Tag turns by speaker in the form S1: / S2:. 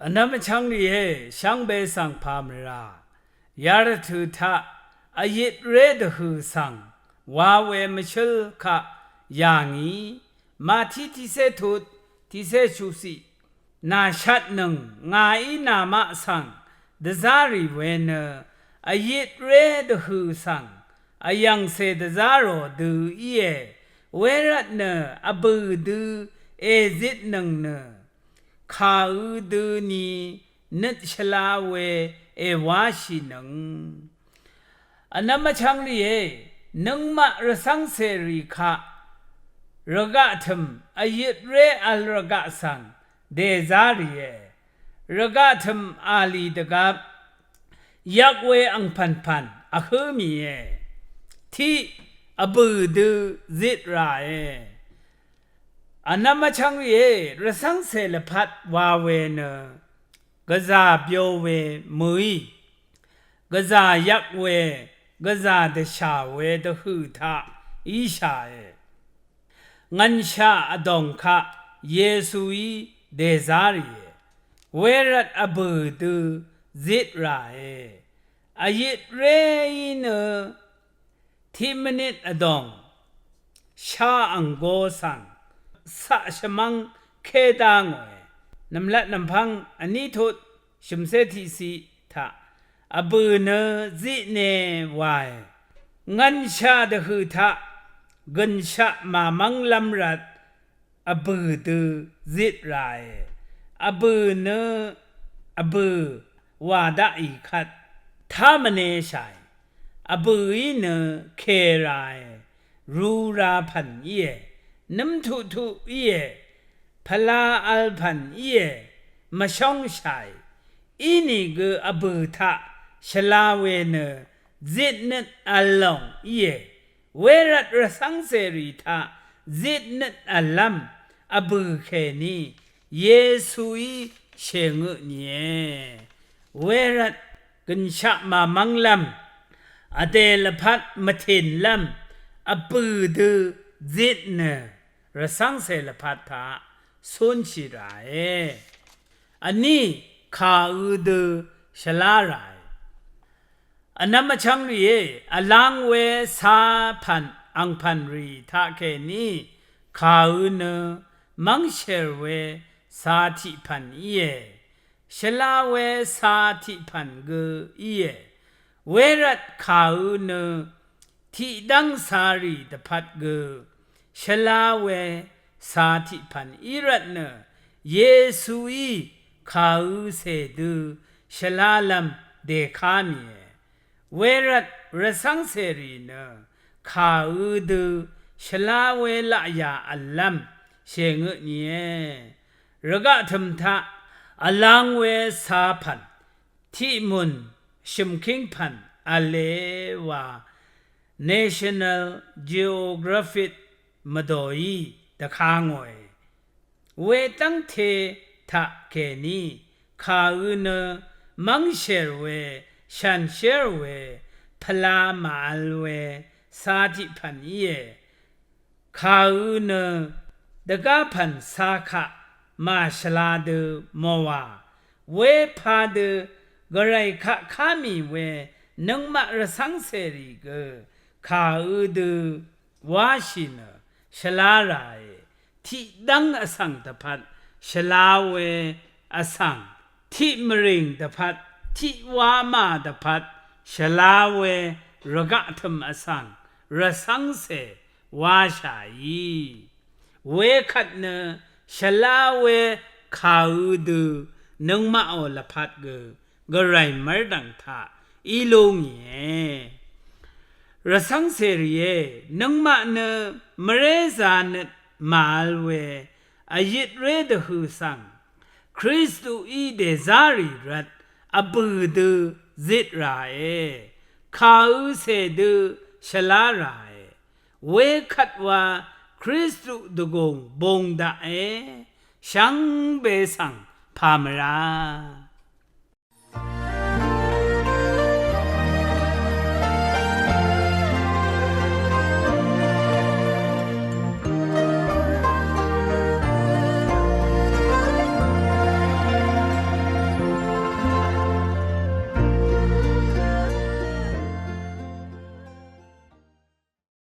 S1: อันนั้นมันช่างดีเฮ่ช่างเบสังพามระยาระถือทะอายิตเรดหือสังวาเวมชลขะอย่างนี้มาที่เสถุดที่เสชูสินาชัดหนึ่งงายนามะสังเดซาริเวนอายิตเรดหือสังอายังเสดซาโรดูเอเวรัตเนอบูดูเอซิตหนึ่งเนข้าดูนีนึกฉลาเวเอวาชินังอันนั้นมาช่างลีเอนึงมารสังเสรีค่ะระกะทมอายิตเรอัลระกะสังเดซารีเอระกะทมอาลีตะกับยักเวอังพันอะคือมีเอที่อบูดูซิตราเออันนั้นมาช่างลีเอระสังเสรพัดวาเวเนกษาเปียวเวมุยกษายักเวกษาเดชาเวตหือทาอิชาเองันชาอดองคะเยซูอีเดซารีเวรัตอบูดูซิตราเออายิตเรยินที่มนิดอดองชาอังโกสังสัชมังเคดางเวน้ำละน้ำพังอันนี้ทุดชุมเสถิสิทะอบูเนจิเนวายงันชาดหือทะกัญชามามังลำรัดอบูดูจิตรายอบูเนอบูวาดาอีขัดทามเนชัยอบูอีเนเครายรูราพันเย่น้ำทุเย่พลาอัลพันเย่มาช่องชัยอีนี่ก็อบูทะชลาเวเนจิตนึดอัลลงเย่เวรัตระสังเสรีทะจิตนึดอัลลัมอบูเคนีเยซูอีเชงเนียเวรัตกัญชามามังลัมอเดลพัดมาเทนลัมอบูดูจิตเนระสังเสรพัดทะสุนชิรายอันนี้ข้าดูฉลาไรอันนั้นมาช่างรีอลังเวสาพันอังพันรีทักแค่นี้ข้าเนมังเชรเวสาธิพันเย่ฉลาเวสาธิพันเกเย่เวรัตข้าเนที่ดังสารีตพัดเกฉลาเวสาธิพันอิรัตเนเยซูอีข้าเสดูฉลาลัมเดคามีเวรัตระสังเสรีเนข้าดูฉลาเวลายาอัลลัมเชงเนียระกะธรรมทะอลังเวสาพันที่มุนชิมคิงพันอเลวา National Geographic มาโดยตะคางวยเวตั้งเททะแค่นี้ข้าเนมังเชรเวชันเชรเวพลามาลเวสาธิพันเยข้าเนดกาพันสาขะมาชลาดมัวเวพาดกไรขะขามีเวนังมาระสังเสรีเกข้าดูวาชินชลาไรที่ดังอสังตพัดชลาเวอสังที่มริงตพัดที่วามาตพัดชลาเวระกะธรรมอสังระสังเสวาชายีเวขัดเนชลาเวข้าดูนังมาอลพัดเกไรมรดังทาอีลงเยระสังเสรีเยนังมาเนมเรซานมาลเวอายิตเรดหือสังคริสตูอีเดซารีรัตอบูดูซิตราเอข้าเสดูฉลาไรเวขัดว่าคริสตูดกงบงดาเอช่างเบสังพามรา